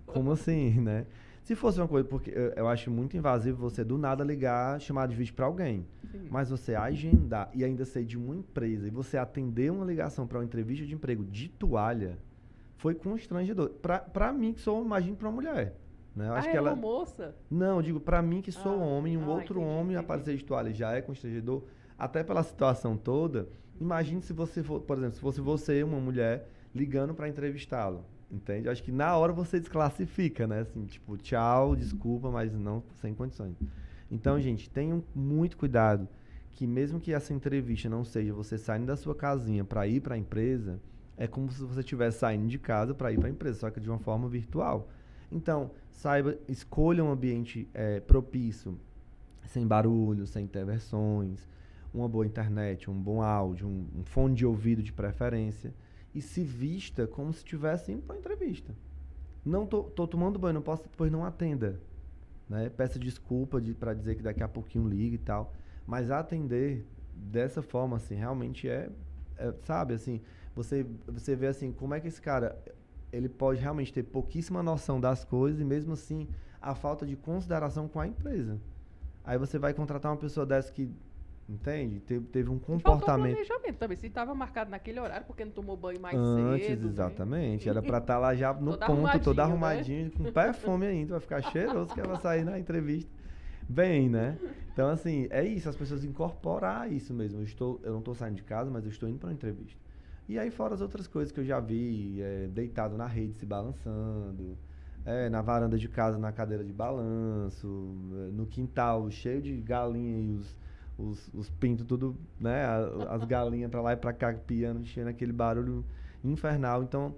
Como assim, né? Se fosse uma coisa, porque eu acho muito invasivo você do nada ligar chamada de vídeo para alguém. Sim. Mas você agendar e ainda ser de uma empresa e você atender uma ligação para uma entrevista de emprego de toalha, foi constrangedor. Pra mim, que sou, imagino pra uma mulher. Né? Eu acho que é ela... uma moça? Não, eu digo, pra mim que sou homem, um outro entendi, homem entendi. aparecer de toalha já é constrangedor. Até pela situação toda. Imagine se você for, por exemplo, se fosse você, uma mulher, ligando pra entrevistá-lo. Entende? Acho que na hora você desclassifica, né? Assim, tipo, tchau, desculpa, mas não sem condições. Então, gente, tenham muito cuidado que mesmo que essa entrevista não seja você saindo da sua casinha para ir para a empresa, é como se você estivesse saindo de casa para ir para a empresa, só que de uma forma virtual. Então, saiba, escolha um ambiente propício, sem barulho, sem intervenções, uma boa internet, um bom áudio, um fone de ouvido de preferência, e se vista como se estivesse indo para uma entrevista. Não tô tomando banho, não posso, depois não atenda. Né? Peça desculpa para dizer que daqui a pouquinho liga e tal. Mas atender dessa forma, assim, realmente sabe, assim, você vê, assim, como é que esse cara, ele pode realmente ter pouquíssima noção das coisas e mesmo assim, a falta de consideração com a empresa. Aí você vai contratar uma pessoa dessa que, entende? Teve um comportamento... Faltou planejamento também, se estava marcado naquele horário, porque não tomou banho mais Antes, cedo. exatamente. Né? Era pra estar lá já no ponto, todo arrumadinho, né? Com perfume ainda, vai ficar cheiroso que vai sair na entrevista. Bem, né? Então, assim, é isso, as pessoas incorporar isso mesmo. Eu não estou saindo de casa, mas eu estou indo para uma entrevista. E aí, fora as outras coisas que eu já vi, deitado na rede, se balançando, na varanda de casa, na cadeira de balanço, no quintal, cheio de galinha e os pintos, tudo, né? As galinhas para lá e para cá, piando, enchendo aquele barulho infernal. Então,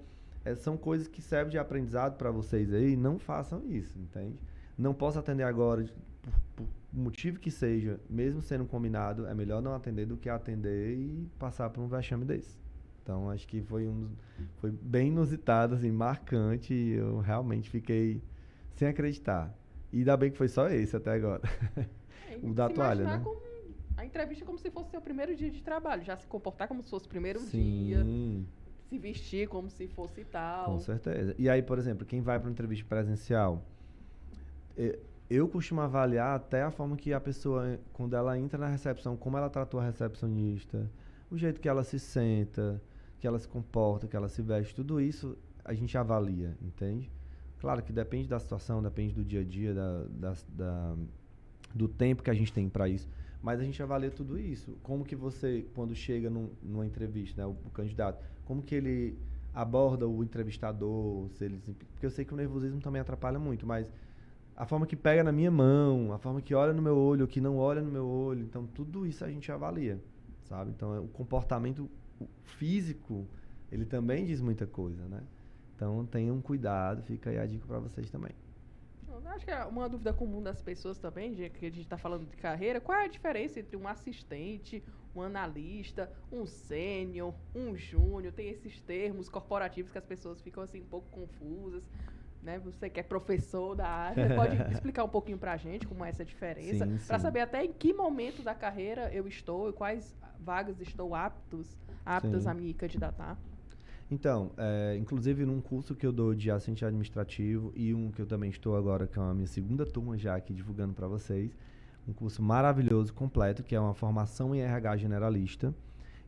são coisas que servem de aprendizado para vocês aí. Não façam isso, entende? Não posso atender agora, por motivo que seja, mesmo sendo combinado, é melhor não atender do que atender e passar por um vexame desse. Então, acho que foi bem inusitado, assim, marcante, e eu realmente fiquei sem acreditar. E ainda bem que foi só esse até agora. O da toalha, né? A entrevista como se fosse seu primeiro dia de trabalho, já se comportar como se fosse o primeiro dia, se vestir como se fosse tal. Com certeza. E aí, por exemplo, quem vai para uma entrevista presencial, eu costumo avaliar até a forma que a pessoa, quando ela entra na recepção, como ela tratou a recepcionista, o jeito que ela se senta, que ela se comporta, que ela se veste, tudo isso a gente avalia, entende? Claro que depende da situação, depende do dia a dia, do tempo que a gente tem para isso, mas a gente avalia tudo isso. Como que você, quando chega numa entrevista, né, o candidato, como que ele aborda o entrevistador, porque eu sei que o nervosismo também atrapalha muito, mas a forma que pega na minha mão, a forma que olha no meu olho, que não olha no meu olho, então tudo isso a gente avalia, sabe? Então o comportamento físico, ele também diz muita coisa, né? Então tenham cuidado, fica aí a dica para vocês também. Eu acho que é uma dúvida comum das pessoas também, que a gente está falando de carreira, qual é a diferença entre um assistente, um analista, um sênior, um júnior? Tem esses termos corporativos que as pessoas ficam assim um pouco confusas. Né? Você que é professor da área, pode explicar um pouquinho pra gente como é essa diferença, para saber até em que momento da carreira eu estou e quais vagas estou aptas a me candidatar. Então, inclusive num curso que eu dou de assistente administrativo e um que eu também estou agora, que é a minha segunda turma já aqui divulgando para vocês, um curso maravilhoso, completo, que é uma formação em RH generalista,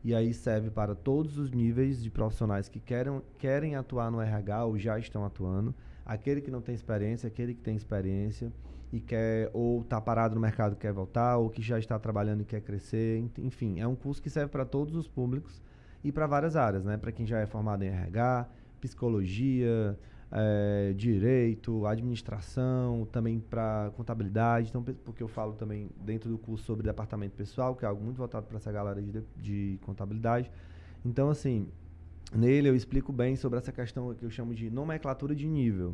e aí serve para todos os níveis de profissionais que querem atuar no RH ou já estão atuando, aquele que não tem experiência, aquele que tem experiência e quer ou está parado no mercado e quer voltar, ou que já está trabalhando e quer crescer, enfim, é um curso que serve para todos os públicos e para várias áreas, né? Para quem já é formado em RH, psicologia, direito, administração, também para contabilidade, então, porque eu falo também dentro do curso sobre departamento pessoal, que é algo muito voltado para essa galera de contabilidade. Então, assim, nele eu explico bem sobre essa questão que eu chamo de nomenclatura de nível.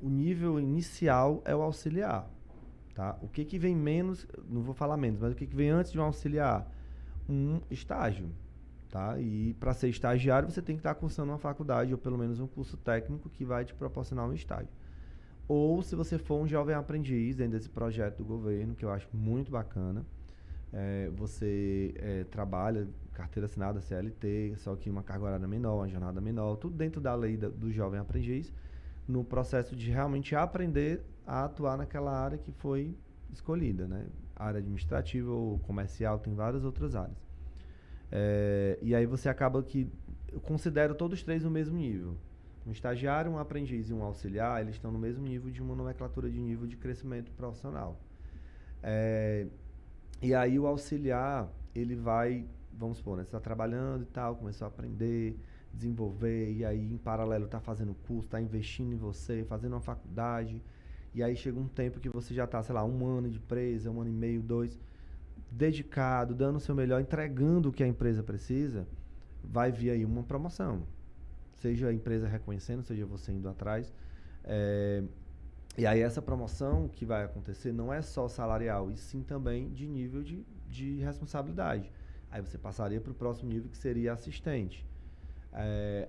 O nível inicial é o auxiliar, tá? O que vem menos, não vou falar menos, mas o que vem antes de um auxiliar? Um estágio, tá? E para ser estagiário você tem que estar cursando uma faculdade ou pelo menos um curso técnico que vai te proporcionar um estágio. Ou se você for um jovem aprendiz dentro desse projeto do governo, que eu acho muito bacana, você trabalha, carteira assinada, CLT, só que uma carga horária menor, uma jornada menor, tudo dentro da lei do jovem aprendiz, no processo de realmente aprender a atuar naquela área que foi escolhida, né? Área administrativa ou comercial, tem várias outras áreas. E aí você acaba que eu considero todos três no mesmo nível. Um estagiário, um aprendiz e um auxiliar, eles estão no mesmo nível de uma nomenclatura de nível de crescimento profissional. E aí o auxiliar, ele vai, vamos supor, né, você está trabalhando e tal, começou a aprender, desenvolver, e aí em paralelo está fazendo curso, está investindo em você, fazendo uma faculdade, e aí chega um tempo que você já está, sei lá, 1 ano de empresa, 1 ano e meio, 2, dedicado, dando o seu melhor, entregando o que a empresa precisa, vai vir aí uma promoção. Seja a empresa reconhecendo, seja você indo atrás. E aí essa promoção que vai acontecer não é só salarial, e sim também de nível de responsabilidade. Aí você passaria para o próximo nível, que seria assistente.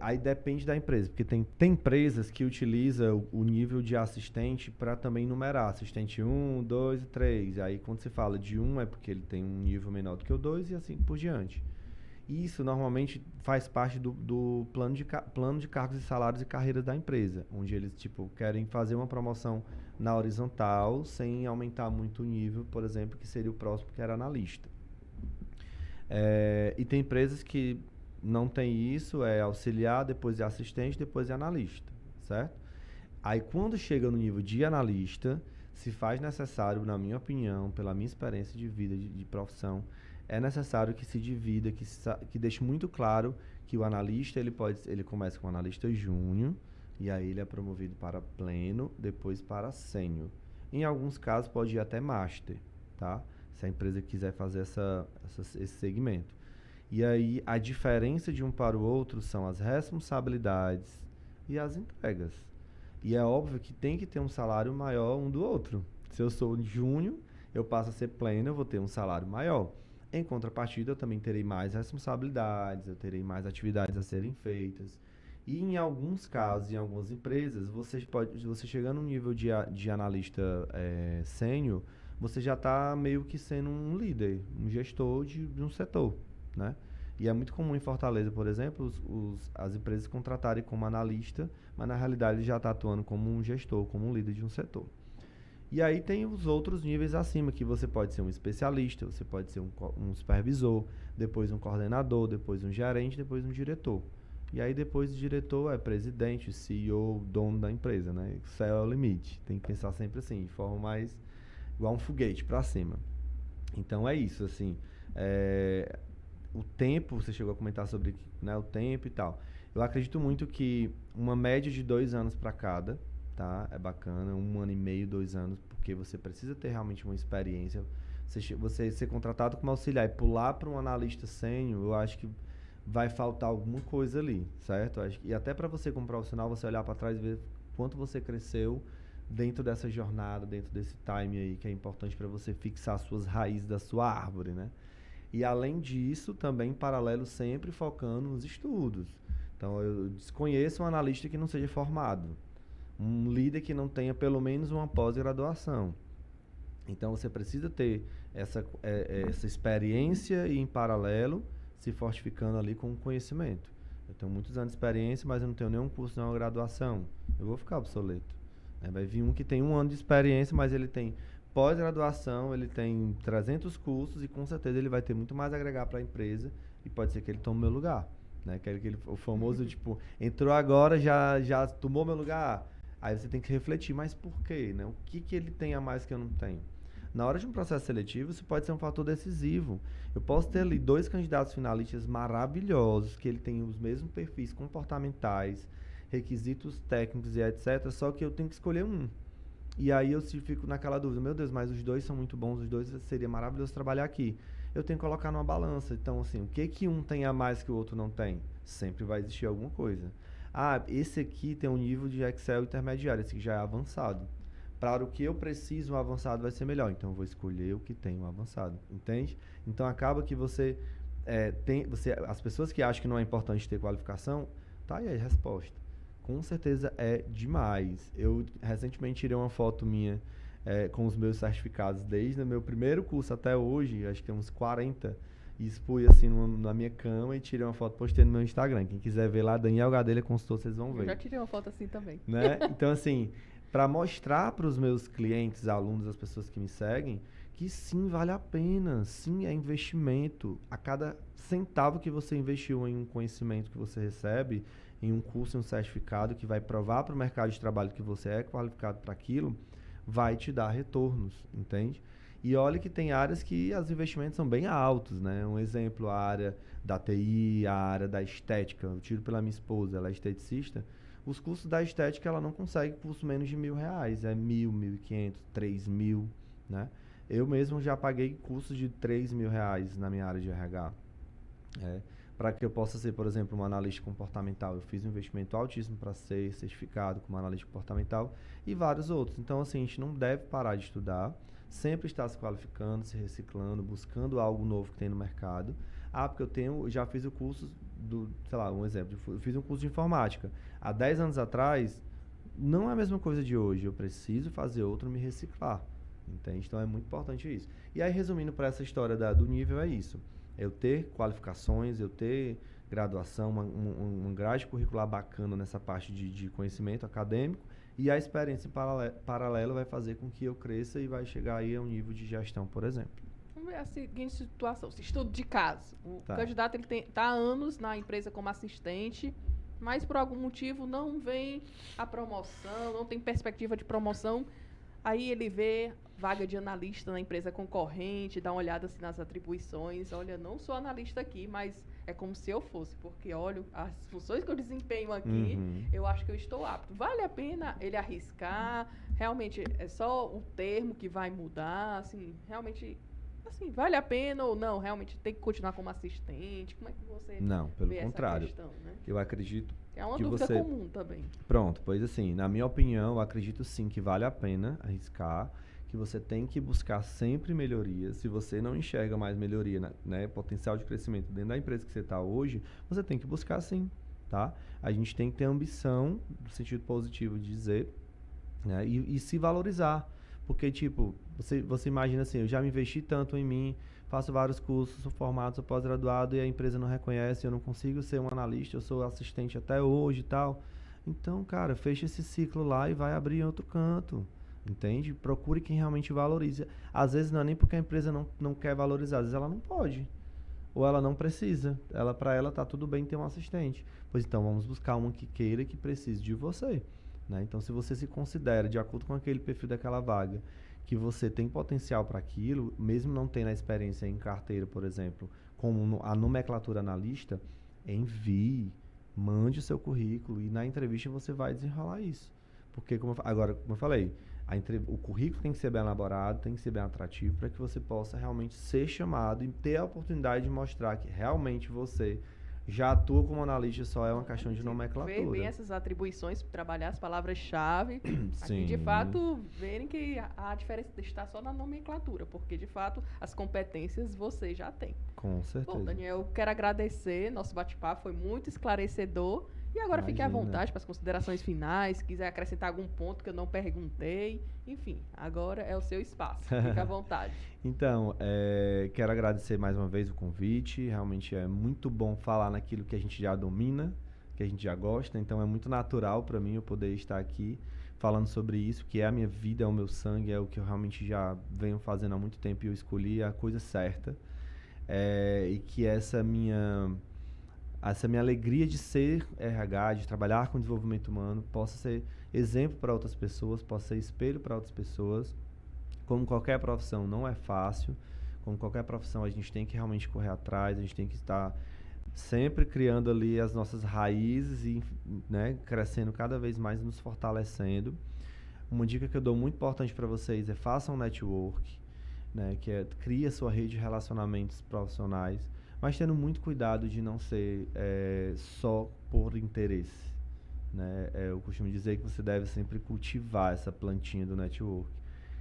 Aí depende da empresa, porque tem empresas que utilizam o nível de assistente para também numerar, assistente 1, 2 e 3. Aí quando você fala de 1 é porque ele tem um nível menor do que o 2 e assim por diante. Isso normalmente faz parte do plano de cargos e salários e carreiras da empresa, onde eles querem fazer uma promoção na horizontal sem aumentar muito o nível, por exemplo, que seria o próximo, que era analista. E tem empresas que não tem isso, é auxiliar, depois é assistente, depois é analista, certo? Aí quando chega no nível de analista, se faz necessário, na minha opinião, pela minha experiência de vida, de profissão, é necessário que se divida, que deixe muito claro que o analista, ele começa com analista júnior, e aí ele é promovido para pleno, depois para sênior. Em alguns casos pode ir até master, tá? Se a empresa quiser fazer esse segmento. E aí a diferença de um para o outro são as responsabilidades e as entregas. E é óbvio que tem que ter um salário maior um do outro. Se eu sou júnior, eu passo a ser pleno, eu vou ter um salário maior. Em contrapartida, eu também terei mais responsabilidades, eu terei mais atividades a serem feitas. E em alguns casos, em algumas empresas, você chegando no nível de analista sênior, você já está meio que sendo um líder, um gestor de um setor, né? E é muito comum em Fortaleza, por exemplo, as empresas contratarem como analista, mas na realidade ele já está atuando como um gestor, como um líder de um setor. E aí tem os outros níveis acima, que você pode ser um especialista, você pode ser um supervisor, depois um coordenador, depois um gerente, depois um diretor. E aí depois do diretor é presidente, CEO, dono da empresa, né? Céu é o limite. Tem que pensar sempre assim, de forma mais igual um foguete para cima. Então é isso, assim. O tempo, você chegou a comentar sobre, né, o tempo e tal. Eu acredito muito que uma média de 2 anos para cada, tá? É bacana, 1 ano e meio, 2 anos, porque você precisa ter realmente uma experiência. Você ser contratado como auxiliar e pular para um analista sênior, eu acho que vai faltar alguma coisa ali, certo? E até para você como profissional, você olhar para trás e ver quanto você cresceu dentro dessa jornada, dentro desse time aí, que é importante para você fixar as suas raízes da sua árvore, né? E além disso, também em paralelo, sempre focando nos estudos. Então, eu desconheço um analista que não seja formado. Um líder que não tenha pelo menos uma pós-graduação. Então, você precisa ter essa experiência e, em paralelo, se fortificando ali com o conhecimento. Eu tenho muitos anos de experiência, mas eu não tenho nenhum curso, nenhuma graduação. Eu vou ficar obsoleto. Vai vir um que tem 1 ano de experiência, mas ele tem pós-graduação, ele tem 300 cursos e com certeza ele vai ter muito mais a agregar para a empresa e pode ser que ele tome meu lugar. Né? O famoso, entrou agora, já tomou meu lugar. Aí você tem que refletir, mas por quê? Né? O que ele tem a mais que eu não tenho? Na hora de um processo seletivo, isso pode ser um fator decisivo. Eu posso ter ali 2 candidatos finalistas maravilhosos, que ele tem os mesmos perfis comportamentais, requisitos técnicos e etc. Só que eu tenho que escolher um. E aí eu fico naquela dúvida, meu Deus, mas os 2 são muito bons, os 2 seria maravilhoso trabalhar aqui. Eu tenho que colocar numa balança. Então, assim, o que um tem a mais que o outro não tem? Sempre vai existir alguma coisa. Esse aqui tem um nível de Excel intermediário, esse aqui já é avançado. Para o que eu preciso, um avançado vai ser melhor. Então, eu vou escolher o que tem um avançado. Entende? Então, acaba que as pessoas que acham que não é importante ter qualificação, tá aí a resposta. Com certeza é demais. Eu recentemente tirei uma foto minha com os meus certificados desde o meu primeiro curso até hoje, acho que tem uns 40, e expus assim na minha cama e tirei uma foto, postei no meu Instagram. Quem quiser ver lá, Daniel Gadelha Consultor, vocês vão ver. Eu já tirei uma foto assim também. Né? Então, assim, para mostrar para os meus clientes, alunos, as pessoas que me seguem, que sim, vale a pena, sim, é investimento. A cada centavo que você investiu em um conhecimento que você recebe, em um curso, em um certificado que vai provar para o mercado de trabalho que você é qualificado para aquilo, vai te dar retornos, entende? E olha que tem áreas que os investimentos são bem altos, né? Um exemplo, a área da TI, a área da estética. Eu tiro pela minha esposa, ela é esteticista. Os custos da estética, ela não consegue custo menos de R$1.000. É 1.000, 1.500, 3.000, né? Eu mesmo já paguei custos de R$3.000 na minha área de RH. Para que eu possa ser, por exemplo, um analista comportamental. Eu fiz um investimento altíssimo para ser certificado como analista comportamental e vários outros. Então, assim, a gente não deve parar de estudar, sempre estar se qualificando, se reciclando, buscando algo novo que tem no mercado. Porque eu já fiz o curso sei lá, um exemplo, eu fiz um curso de informática. Há 10 anos atrás, não é a mesma coisa de hoje. Eu preciso fazer outro, me reciclar. Entende? Então, é muito importante isso. E aí, resumindo para essa história do nível, é isso. Eu ter qualificações, eu ter graduação, uma grade curricular bacana nessa parte de conhecimento acadêmico, e a experiência em paralelo vai fazer com que eu cresça e vai chegar aí a um nível de gestão, por exemplo. Vamos ver a seguinte situação, estudo de caso. O candidato está há anos na empresa como assistente, mas por algum motivo não vem a promoção, não tem perspectiva de promoção. Aí ele vê vaga de analista na empresa concorrente, dá uma olhada assim, nas atribuições. Olha, não sou analista aqui, mas é como se eu fosse, porque olha, as funções que eu desempenho aqui, eu acho que eu estou apto. Vale a pena ele arriscar? Realmente é só o termo que vai mudar? Assim, realmente, assim, vale a pena ou não? Realmente tem que continuar como assistente? Como é que você Não, pelo vê contrário. essa questão, né? Eu acredito é uma que dúvida você... comum também. Pronto, pois assim, na minha opinião, eu acredito sim que vale a pena arriscar, que você tem que buscar sempre melhorias. Se você não enxerga mais melhoria, né, potencial de crescimento dentro da empresa que você está hoje, você tem que buscar sim, tá? A gente tem que ter ambição, no sentido positivo de dizer, né, e se valorizar. Porque, tipo, você imagina assim, eu já me investi tanto em mim, faço vários cursos, sou formado, sou pós-graduado e a empresa não reconhece, eu não consigo ser um analista, eu sou assistente até hoje e tal. Então, cara, fecha esse ciclo lá e vai abrir em outro canto, entende? Procure quem realmente valoriza. Às vezes não é nem porque a empresa não quer valorizar, às vezes ela não pode. Ou ela não precisa. Para ela tá tudo bem ter um assistente. Pois então, vamos buscar uma que queira e que precise de você. Né? Então, se você se considera, de acordo com aquele perfil daquela vaga, que você tem potencial para aquilo, mesmo não tendo a experiência em carteira, por exemplo, como a nomenclatura analista, envie, mande o seu currículo e na entrevista você vai desenrolar isso. Porque, como eu falei, o currículo tem que ser bem elaborado, tem que ser bem atrativo para que você possa realmente ser chamado e ter a oportunidade de mostrar que realmente você já atua como analista, só é uma questão de nomenclatura. Ver bem essas atribuições, trabalhar as palavras-chave, aqui de fato verem que a diferença está só na nomenclatura, porque de fato as competências você já tem. Com certeza. Bom, Daniel, eu quero agradecer, nosso bate-papo foi muito esclarecedor. E agora fique à vontade para as considerações finais, se quiser acrescentar algum ponto que eu não perguntei. Enfim, agora é o seu espaço. Fique à vontade. Então, quero agradecer mais uma vez o convite. Realmente é muito bom falar naquilo que a gente já domina, que a gente já gosta. Então, é muito natural para mim eu poder estar aqui falando sobre isso, que é a minha vida, é o meu sangue, é o que eu realmente já venho fazendo há muito tempo e eu escolhi a coisa certa. E que essa minha alegria de ser RH, de trabalhar com desenvolvimento humano, possa ser exemplo para outras pessoas, possa ser espelho para outras pessoas. Como qualquer profissão, não é fácil. Como qualquer profissão, a gente tem que realmente correr atrás, a gente tem que estar sempre criando ali as nossas raízes e, né, crescendo cada vez mais, nos fortalecendo. Uma dica que eu dou muito importante para vocês é façam um network, né, que é cria sua rede de relacionamentos profissionais, mas tendo muito cuidado de não ser só por interesse. Né? Eu costumo dizer que você deve sempre cultivar essa plantinha do network.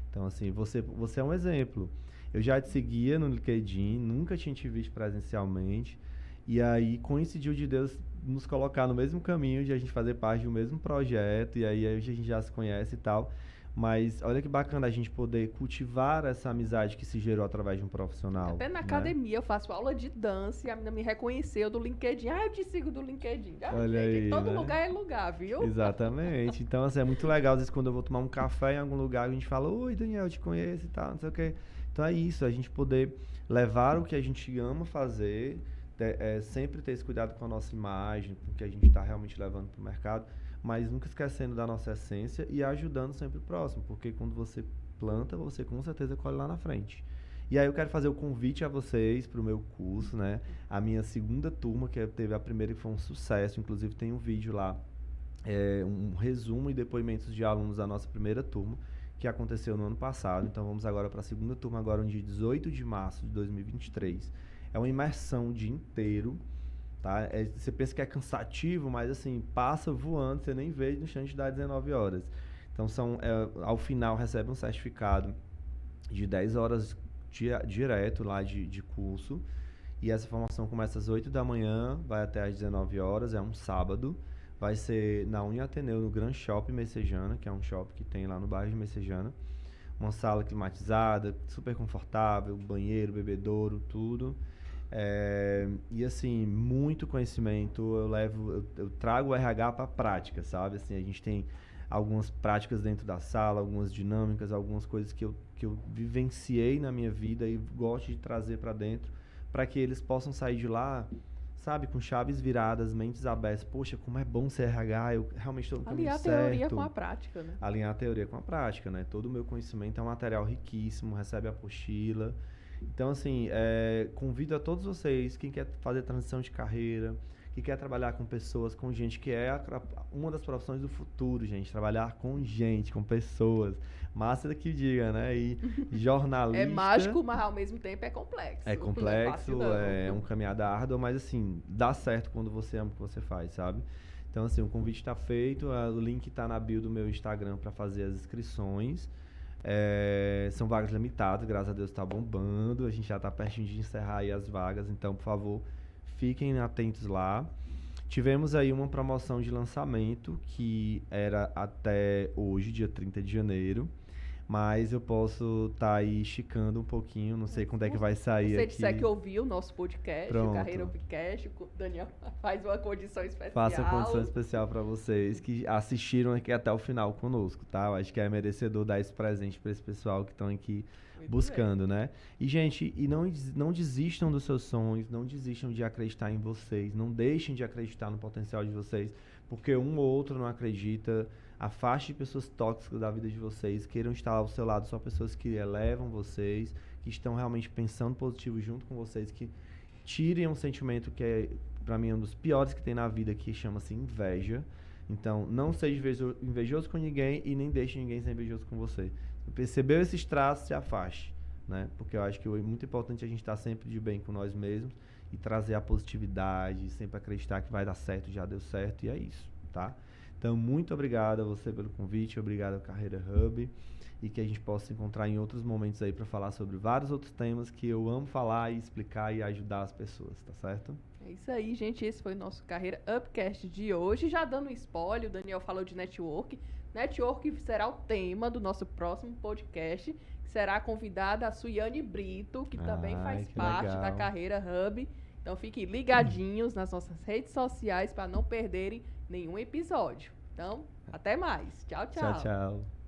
Então, assim, você é um exemplo. Eu já te seguia no LinkedIn, nunca tinha te visto presencialmente, e aí coincidiu de Deus nos colocar no mesmo caminho, de a gente fazer parte do mesmo projeto, e aí a gente já se conhece e tal. Mas olha que bacana a gente poder cultivar essa amizade que se gerou através de um profissional. Até na academia eu faço aula de dança e a menina me reconheceu do LinkedIn. Eu te sigo do LinkedIn. Olha aí, todo lugar é lugar, viu? Exatamente. Então, assim, é muito legal. Às vezes, quando eu vou tomar um café em algum lugar, a gente fala, oi, Daniel, eu te conheço e tal, não sei o quê. Então é isso, a gente poder levar o que a gente ama fazer, sempre ter esse cuidado com a nossa imagem, com o que a gente está realmente levando para o mercado, mas nunca esquecendo da nossa essência e ajudando sempre o próximo, porque quando você planta, você com certeza colhe lá na frente. E aí eu quero fazer o convite a vocês para o meu curso, né? A minha segunda turma, que teve a primeira e foi um sucesso, inclusive tem um vídeo lá, um resumo e depoimentos de alunos da nossa primeira turma, que aconteceu no ano passado. Então vamos agora para a segunda turma, agora no dia 18 de março de 2023. É uma imersão o dia inteiro, tá? Você pensa que é cansativo, mas assim, passa voando, você nem vê no instante das 19 horas. Então ao final recebe um certificado de 10 horas direto lá de curso. E essa formação começa às 8 da manhã, vai até às 19 horas, é um sábado. Vai ser na Uniateneu, no Gran Shopping Messejana, que é um shopping que tem lá no bairro de Messejana. Uma sala climatizada, super confortável, banheiro, bebedouro, tudo. E assim, muito conhecimento. Eu trago o RH para a prática, sabe? Assim, a gente tem algumas práticas dentro da sala, algumas dinâmicas, algumas coisas que eu vivenciei na minha vida e gosto de trazer para dentro, para que eles possam sair de lá, sabe, com chaves viradas, mentes abertas. Poxa, como é bom ser RH, eu realmente estou no caminho certo. Alinhar a teoria com a prática, né? Alinhar a teoria com a prática, né? Todo o meu conhecimento é um material riquíssimo, recebe a apostila. Então, assim, convido a todos vocês, quem quer fazer transição de carreira, que quer trabalhar com pessoas, com gente, que é uma das profissões do futuro, gente. Trabalhar com gente, com pessoas. Massa que diga, né? E jornalista... É mágico, mas ao mesmo tempo é complexo. É complexo, é um caminhada árdua, mas assim, dá certo quando você ama o que você faz, sabe? Então, assim, o convite está feito, o link está na bio do meu Instagram para fazer as inscrições. São vagas limitadas, graças a Deus está bombando. A gente já está pertinho de encerrar aí as vagas, então, por favor, fiquem atentos lá. Tivemos aí uma promoção de lançamento que era até hoje, dia 30 de janeiro. Mas eu posso estar aí esticando um pouquinho, não sei quando é que vai sair aqui. Se você disser que ouviu o nosso podcast, Pronto. o Carreira Upcast, o Daniel faz uma condição especial. Faça uma condição especial para vocês que assistiram aqui até o final conosco, tá? Eu acho que é merecedor dar esse presente para esse pessoal que estão aqui buscando, né? E, gente, não desistam dos seus sonhos, não desistam de acreditar em vocês, não deixem de acreditar no potencial de vocês, porque um ou outro não acredita. Afaste pessoas tóxicas da vida de vocês, queiram estar ao seu lado só pessoas que elevam vocês, que estão realmente pensando positivo junto com vocês, que tirem um sentimento que é, pra mim, um dos piores que tem na vida, que chama-se inveja. Então, não seja invejoso com ninguém e nem deixe ninguém ser invejoso com você. Se percebeu esses traços, se afaste, né? Porque eu acho que é muito importante a gente estar sempre de bem com nós mesmos e trazer a positividade, sempre acreditar que vai dar certo, já deu certo, e é isso, tá? Então, muito obrigado a você pelo convite, obrigado ao Carreira Hub, e que a gente possa se encontrar em outros momentos aí para falar sobre vários outros temas que eu amo falar e explicar e ajudar as pessoas, tá certo? É isso aí, gente. Esse foi o nosso Carreira Upcast de hoje. Já dando um spoiler, o Daniel falou de network. Network será o tema do nosso próximo podcast, que será convidada a Suiane Brito, que também faz parte da Carreira Hub. Então, fiquem ligadinhos nas nossas redes sociais para não perderem nenhum episódio. Então, até mais. Tchau, tchau. Tchau, tchau.